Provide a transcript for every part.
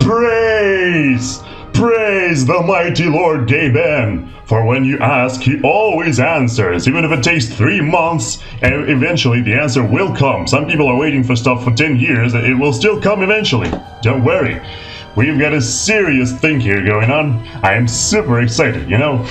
Praise! Praise the mighty Lord Gaben! For when you ask, he always answers, even if it takes 3 months, and eventually the answer will come. Some people are waiting for stuff for 10 years, and it will still come eventually. Don't worry. We've got a serious thing here going on. I am super excited, you know?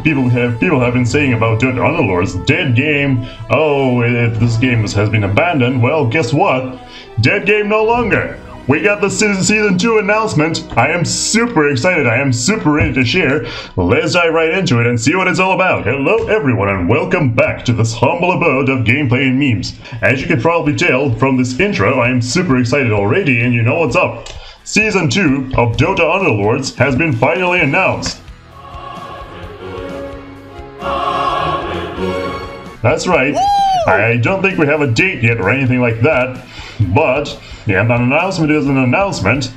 People have been saying about Dota Underlords, dead game. Oh, if this game has been abandoned, well, guess what? Dead game no longer. We got the Season 2 announcement. I am super excited. I am super ready to share. Let's dive right into it and see what it's all about. Hello everyone and welcome back to this humble abode of gameplay and memes. As you can probably tell from this intro, I am super excited already and you know what's up. Season 2 of Dota Underlords has been finally announced. That's right. I don't think we have a date yet or anything like that, but yeah, an announcement is an announcement.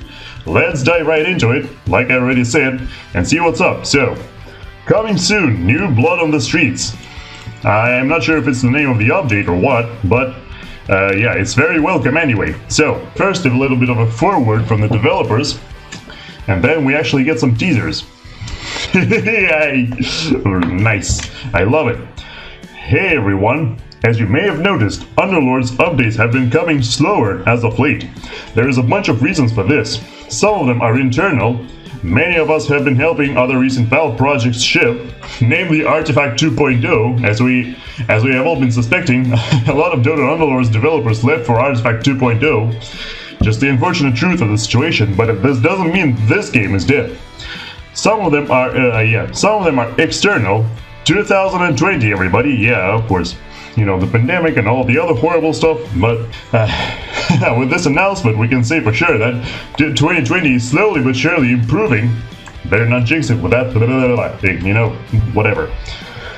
Let's dive right into it, like I already said, and see what's up. So, coming soon, new blood on the streets. I am not sure if it's the name of the update or what, but yeah, it's very welcome anyway. So, first a little bit of a foreword from the developers, and then we actually get some teasers. Nice, I love it. Hey everyone! As you may have noticed, Underlords updates have been coming slower as of late. There is a bunch of reasons for this. Some of them are internal. Many of us have been helping other recent Valve projects ship, namely Artifact 2.0, as we have all been suspecting. A lot of Dota Underlords developers left for Artifact 2.0. Just the unfortunate truth of the situation, but this doesn't mean this game is dead. Some of them are external. 2020, everybody, yeah, of course. You know, the pandemic and all the other horrible stuff, but with this announcement we can say for sure that 2020 is slowly but surely improving. Better not jinx it with that thing, you know, whatever.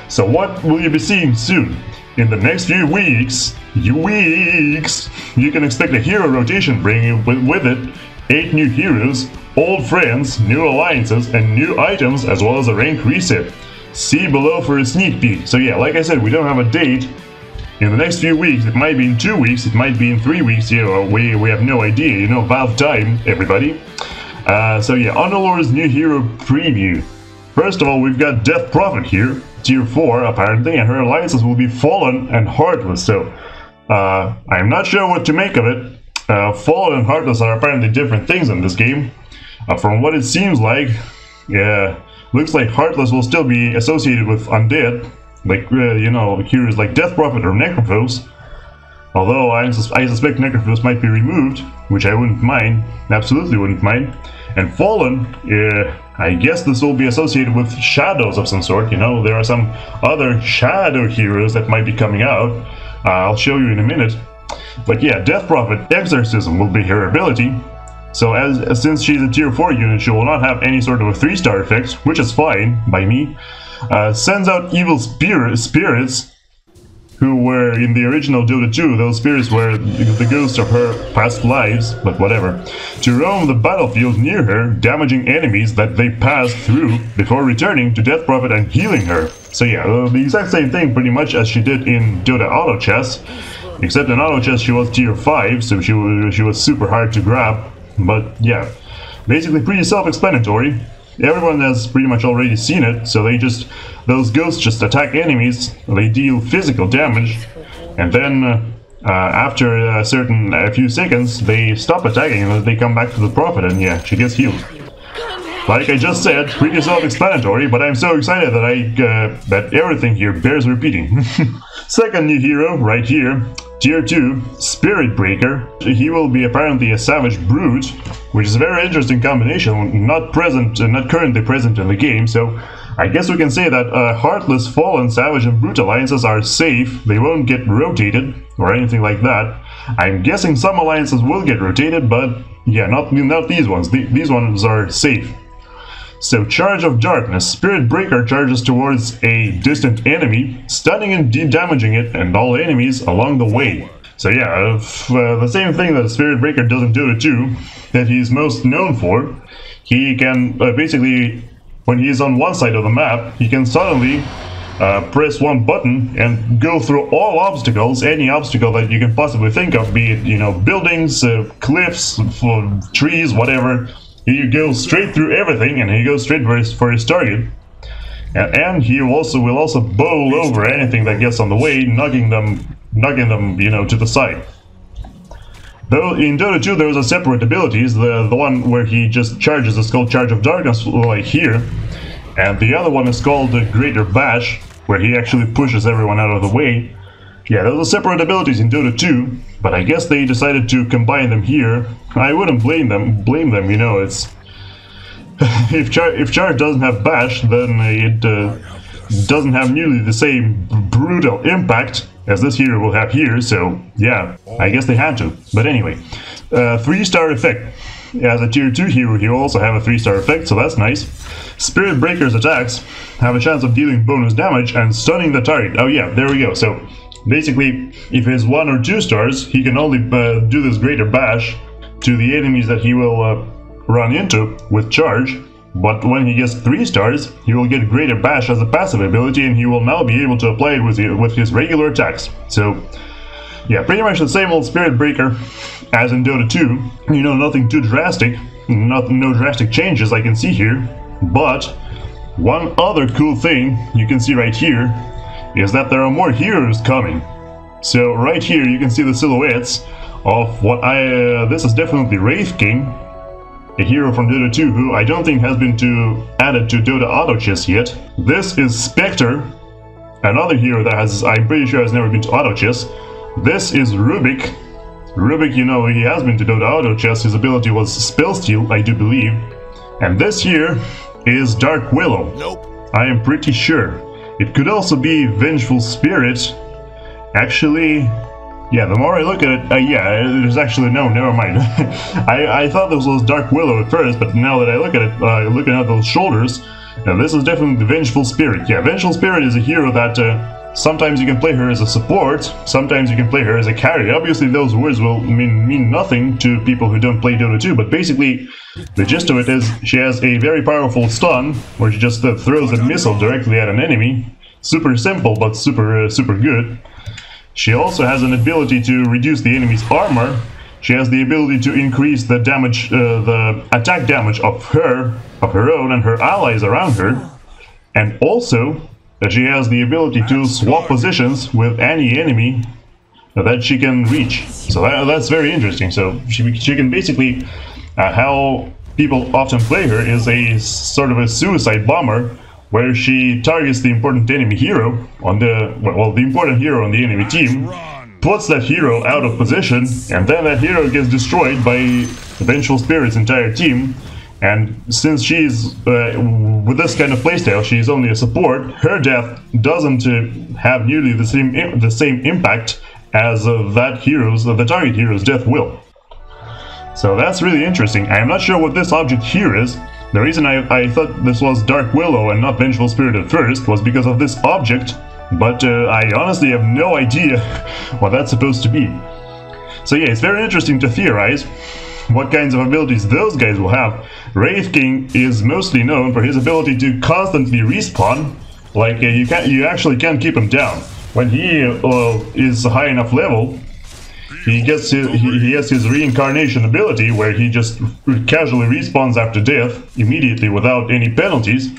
So what will you be seeing soon? In the next few weeks, you can expect a hero rotation bringing with it 8 new heroes, old friends, new alliances, and new items, as well as a rank reset. See below for a sneak peek. So yeah, like I said, we don't have a date. In the next few weeks, it might be in 2 weeks, it might be in 3 weeks, you know, we have no idea, you know, Valve time, everybody. So yeah, Underlord's new hero preview. First of all, we've got Death Prophet here, tier 4 apparently, and her alliances will be Fallen and Heartless, so I'm not sure what to make of it. Fallen and Heartless are apparently different things in this game. From what it seems like, yeah, looks like Heartless will still be associated with Undead, like, you know, heroes like Death Prophet or Necrophos. Although I suspect Necrophos might be removed, which I wouldn't mind, absolutely wouldn't mind. And Fallen, I guess this will be associated with shadows of some sort, you know, there are some other shadow heroes that might be coming out. I'll show you in a minute. But yeah, Death Prophet Exorcism will be her ability. So since she's a tier 4 unit, she will not have any sort of a 3-star effect, which is fine by me. Sends out evil spirits, who were in the original Dota 2, those spirits were the ghosts of her past lives, but whatever, to roam the battlefield near her, damaging enemies that they passed through before returning to Death Prophet and healing her. So yeah, the exact same thing pretty much as she did in Dota Auto Chess, except in Auto Chess she was tier 5, so she was super hard to grab. But yeah, basically pretty self-explanatory. Everyone has pretty much already seen it, so those ghosts just attack enemies, they deal physical damage, and then after a few seconds they stop attacking and they come back to the Prophet and yeah, she gets healed. Like I just said, pretty self-explanatory, but I'm so excited that that everything here bears repeating. Second new hero, right here, tier 2, Spirit Breaker. He will be apparently a Savage Brute, which is a very interesting combination, not currently present in the game, so I guess we can say that Heartless, Fallen, Savage and Brute alliances are safe, they won't get rotated, or anything like that. I'm guessing some alliances will get rotated, but yeah, not these ones, these ones are safe. So, Charge of Darkness. Spirit Breaker charges towards a distant enemy, stunning and damaging it and all enemies along the way. So yeah, the same thing that Spirit Breaker does in Dota 2, that he's most known for. He can, basically, when he's on one side of the map, he can suddenly press one button and go through all obstacles, any obstacle that you can possibly think of, be it, you know, buildings, cliffs, trees, whatever. he goes straight through everything, and he goes straight for his target. And he will also bowl over anything that gets on the way, knocking them, you know, to the side. Though in Dota 2 there was a separate abilities. The one where he just charges is called Charge of Darkness, like here, and the other one is called the Greater Bash, where he actually pushes everyone out of the way. Yeah, those are separate abilities in Dota 2, but I guess they decided to combine them here. I wouldn't blame them. You know, it's if Charge doesn't have Bash, then it doesn't have nearly the same brutal impact as this hero will have here, so yeah, I guess they had to. But anyway, 3-star effect. As a tier 2 hero, he will also have a 3-star effect, so that's nice. Spirit Breaker's attacks have a chance of dealing bonus damage and stunning the target. Oh yeah, there we go. So basically, if it's 1 or 2 stars, he can only do this Greater Bash to the enemies that he will run into with Charge. But when he gets 3 stars, he will get Greater Bash as a passive ability, and he will now be able to apply it with his regular attacks. So yeah, pretty much the same old Spirit Breaker as in Dota 2. You know, nothing too drastic, no drastic changes I can see here. But one other cool thing you can see right here is that there are more heroes coming. So right here you can see the silhouettes of what this is definitely Wraith King, a hero from Dota 2 who I don't think has been added to Dota Auto Chess yet. This is Spectre, another hero that I'm pretty sure has never been to Auto Chess. This is Rubik. Rubik, you know, he has been to Dota Auto Chess. His ability was Spell Steal, I do believe. And this here is Dark Willow. Nope. I am pretty sure. It could also be Vengeful Spirit. Actually, yeah, the more I look at it, yeah, there's actually no, never mind. I thought this was Dark Willow at first, but now that I look at it, looking at those shoulders, this is definitely the Vengeful Spirit. Yeah, Vengeful Spirit is a hero that sometimes you can play her as a support, sometimes you can play her as a carry. Obviously, those words will mean nothing to people who don't play Dota 2, but basically, the gist of it is she has a very powerful stun, where she just throws a missile directly at an enemy. Super simple, but super good. She also has an ability to reduce the enemy's armor. She has the ability to increase the damage, the attack damage of her own and her allies around her. And also, that she has the ability to swap positions with any enemy that she can reach. So that's very interesting. So she can basically, how people often play her is a sort of a suicide bomber, where she targets the important enemy hero on the important hero on the enemy team, puts that hero out of position, and then that hero gets destroyed by the Vengeful Spirit's entire team. And since she's with this kind of playstyle, she's only a support. Her death doesn't have nearly the same impact as the target hero's death will. So that's really interesting. I'm not sure what this object here is. The reason I thought this was Dark Willow and not Vengeful Spirit at first was because of this object, but I honestly have no idea what that's supposed to be. So yeah, it's very interesting to theorize what kinds of abilities those guys will have. Wraith King is mostly known for his ability to constantly respawn. Like you actually can't keep him down. When he is a high enough level, he has his reincarnation ability, where he just casually respawns after death immediately without any penalties.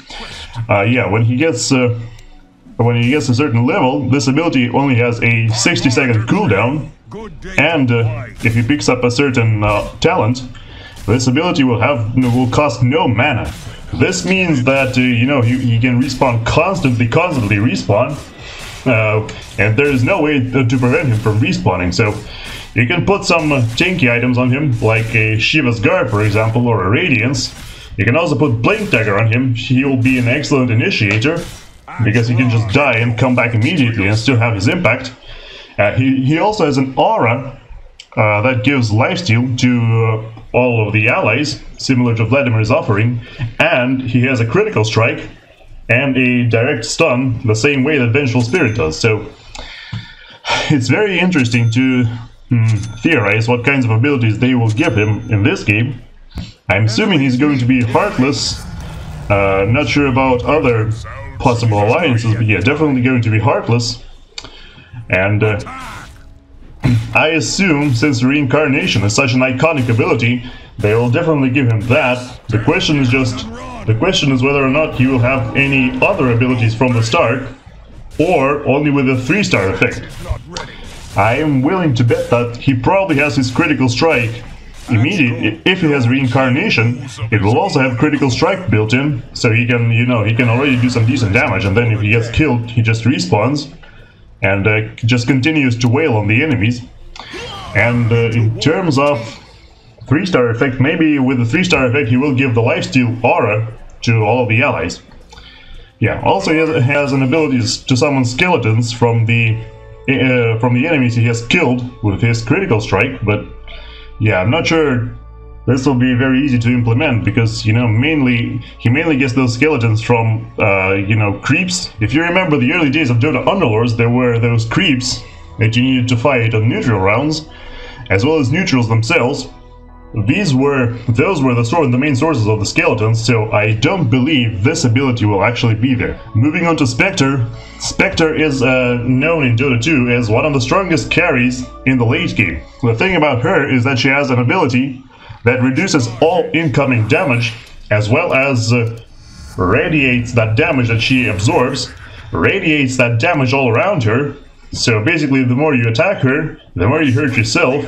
Yeah, when he gets a certain level, this ability only has a 60-second cooldown, and if he picks up a certain talent, this ability will cost no mana. This means that you know, he can respawn constantly respawn, and there is no way to prevent him from respawning. So you can put some tanky items on him, like a Shiva's Guard, for example, or a Radiance. You can also put Blink Dagger on him. He'll be an excellent initiator, because he can just die and come back immediately and still have his impact. He also has an aura that gives lifesteal to all of the allies, similar to Vladimir's offering, and he has a critical strike and a direct stun, the same way that Vengeful Spirit does. So it's very interesting to theorize what kinds of abilities they will give him in this game. I'm assuming he's going to be Heartless. Not sure about other possible alliances, but yeah, definitely going to be Heartless. And I assume, since Reincarnation is such an iconic ability, they will definitely give him that. The question is whether or not he will have any other abilities from the start, or only with a 3-star effect. I am willing to bet that he probably has his critical strike immediately. If he has reincarnation, it will also have critical strike built in, so he can, he can already do some decent damage, and then if he gets killed, he just respawns and just continues to wail on the enemies. And in terms of 3-star effect, maybe with the 3-star effect he will give the lifesteal aura to all of the allies. Yeah, also he has an ability to summon skeletons from the enemies he has killed with his critical strike, but yeah, I'm not sure this will be very easy to implement, because he mainly gets those skeletons from creeps. If you remember the early days of Dota Underlords, there were those creeps that you needed to fight on neutral rounds, as well as neutrals themselves. Those were the main sources of the skeletons, so I don't believe this ability will actually be there. Moving on to Spectre. Spectre is known in Dota 2 as one of the strongest carries in the late game. The thing about her is that she has an ability that reduces all incoming damage, as well as radiates that damage that she absorbs, radiates that damage all around her. So basically, the more you attack her, the more you hurt yourself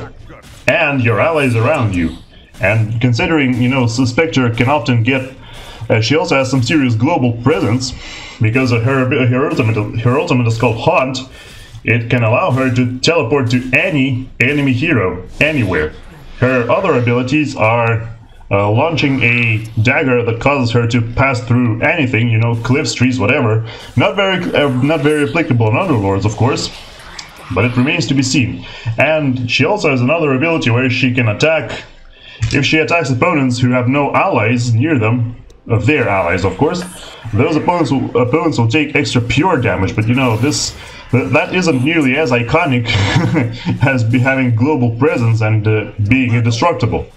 and your allies around you. And considering, Spectre can often get... she also has some serious global presence, because her ultimate is called Haunt. It can allow her to teleport to any enemy hero, anywhere. Her other abilities are launching a dagger that causes her to pass through anything, cliffs, trees, whatever. Not very applicable on Underlords, of course, but it remains to be seen. And she also has another ability where she can attack. If she attacks opponents who have no allies near them, their allies, of course, those opponents will take extra pure damage. But that isn't nearly as iconic as having global presence and being indestructible.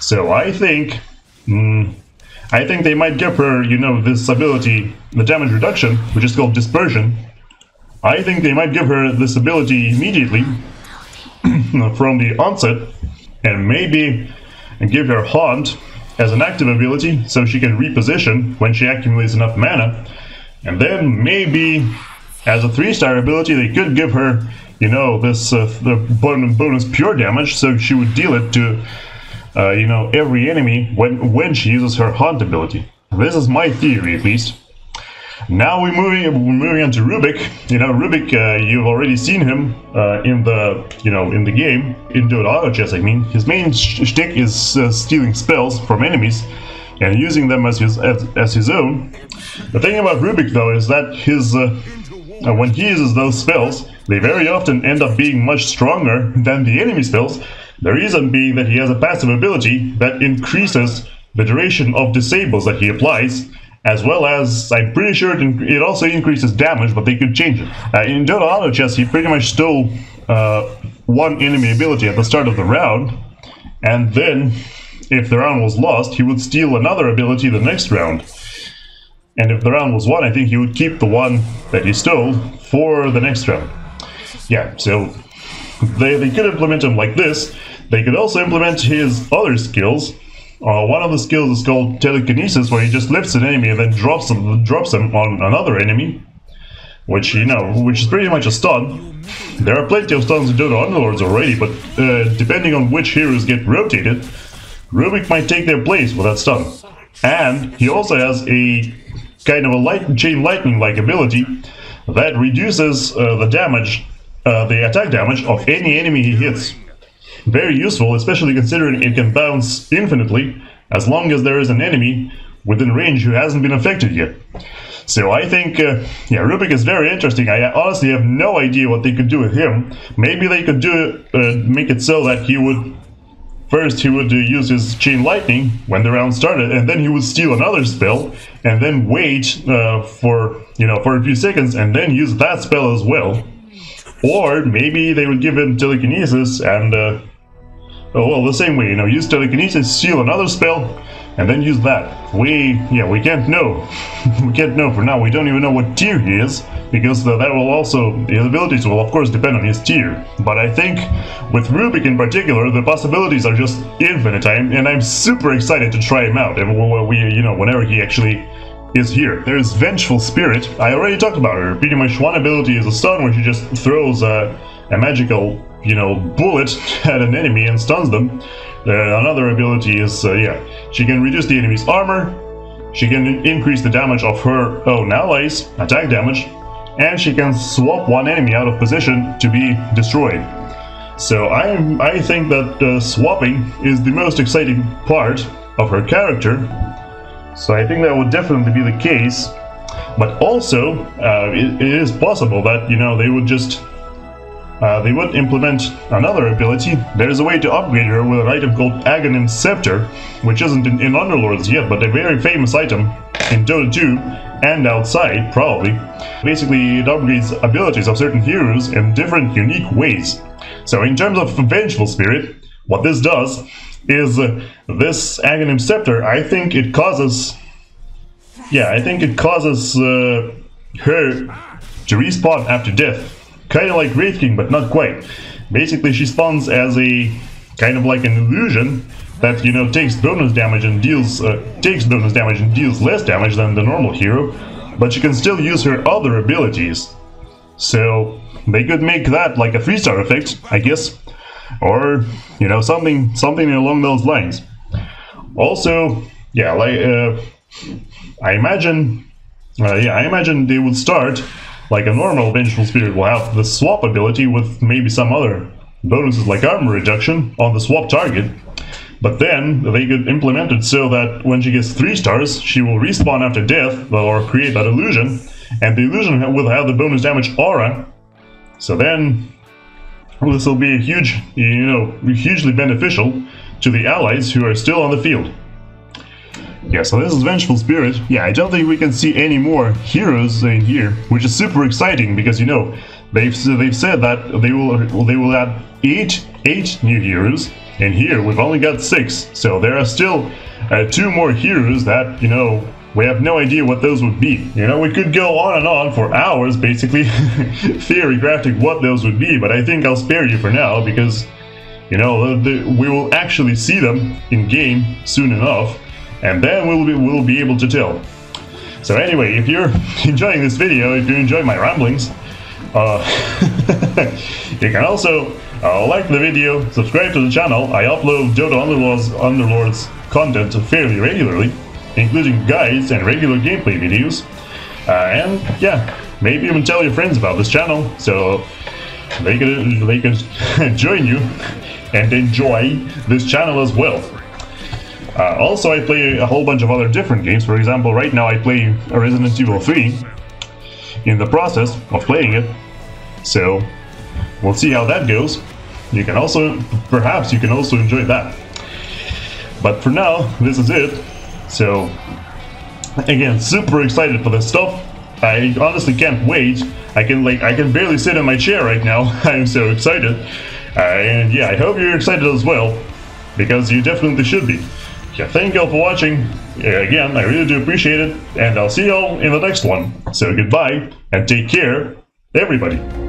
So I think they might give her, this ability, the damage reduction, which is called dispersion. I think they might give her this ability immediately from the onset, and maybe give her Haunt as an active ability, so she can reposition when she accumulates enough mana. And then maybe as a 3-star ability they could give her, this the bonus pure damage, so she would deal it to every enemy when she uses her Haunt ability. This is my theory, at least. Now we're moving on to Rubik. Rubik, you've already seen him in the game, in Dota Auto Chess, I mean. His main shtick is stealing spells from enemies and using them as his own. The thing about Rubik, though, is that when he uses those spells, they very often end up being much stronger than the enemy spells. The reason being that he has a passive ability that increases the duration of disables that he applies, as well as, I'm pretty sure it also increases damage, but they could change it. In Dota Auto Chess, he pretty much stole one enemy ability at the start of the round, and then, if the round was lost, he would steal another ability the next round. And if the round was won, I think he would keep the one that he stole for the next round. Yeah, so they could implement him like this. They could also implement his other skills. One of the skills is called telekinesis, where he just lifts an enemy and then drops them on another enemy, which is pretty much a stun. There are plenty of stuns in Dota Underlords already, but depending on which heroes get rotated, Rubik might take their place with that stun. And he also has a kind of a chain lightning-like ability that reduces the attack damage of any enemy he hits. Very useful, especially considering it can bounce infinitely as long as there is an enemy within range who hasn't been affected yet. So I think, Rubik is very interesting. I honestly have no idea what they could do with him. Maybe they could make it so that he would use his chain lightning when the round started, and then he would steal another spell, and then wait for a few seconds, and then use that spell as well. Or maybe they would give him telekinesis and the same way, use telekinesis, steal another spell, and then use that. We can't know. We can't know for now. We don't even know what tier he is, because that will also, his abilities will of course depend on his tier. But I think with Rubik in particular, the possibilities are just infinite, and I'm super excited to try him out. And whenever he actually is here. There's Vengeful Spirit. I already talked about her. Pretty much one ability is a stun, where she just throws a magical, bullet at an enemy and stuns them. Another ability is, she can reduce the enemy's armor, she can increase the damage of her own allies, attack damage, and she can swap one enemy out of position to be destroyed. So I think that swapping is the most exciting part of her character. So I think that would definitely be the case. But also, it is possible that, they would just they would implement another ability. There's a way to upgrade her with an item called Aghanim Scepter, which isn't in Underlords yet, but a very famous item in Dota 2 and outside, probably. Basically, it upgrades abilities of certain heroes in different, unique ways. So in terms of Vengeful Spirit, what this does is this Aghanim Scepter, I think it causes her to respawn after death. Kind of like Wraith King, but not quite. Basically, she spawns as a kind of like an illusion that takes bonus damage and deals less damage than the normal hero, but she can still use her other abilities. So they could make that like a 3-star effect, I guess, or something along those lines. Also, I imagine they would start like a normal Vengeful Spirit will have the swap ability with maybe some other bonuses like armor reduction on the swap target, but then they could implement it so that when she gets 3 stars, she will respawn after death, or create that illusion, and the illusion will have the bonus damage aura. So then this will be hugely beneficial to the allies who are still on the field. Yeah, so this is Vengeful Spirit. Yeah, I don't think we can see any more heroes in here, which is super exciting because they've said that they will add 8 new heroes, and here we've only got 6. So there are still 2 more heroes that we have no idea what those would be. We could go on and on for hours basically theory crafting what those would be, but I think I'll spare you for now because we will actually see them in game soon enough. And then we'll be able to tell. So anyway, if you're enjoying this video, if you enjoy my ramblings, you can also like the video, subscribe to the channel. I upload Dota Underlords content fairly regularly, including guides and regular gameplay videos. And yeah, maybe even tell your friends about this channel so they could join you and enjoy this channel as well. Also, I play a whole bunch of other different games. For example, right now I play Resident Evil 3 in the process of playing it. So we'll see how that goes. Perhaps you can also enjoy that. But for now, this is it. So again, super excited for this stuff. I honestly can't wait. I can barely sit in my chair right now. I'm so excited. And yeah, I hope you're excited as well, because you definitely should be. Yeah, thank you all for watching. Again, I really do appreciate it, and I'll see you all in the next one. So goodbye, and take care, everybody.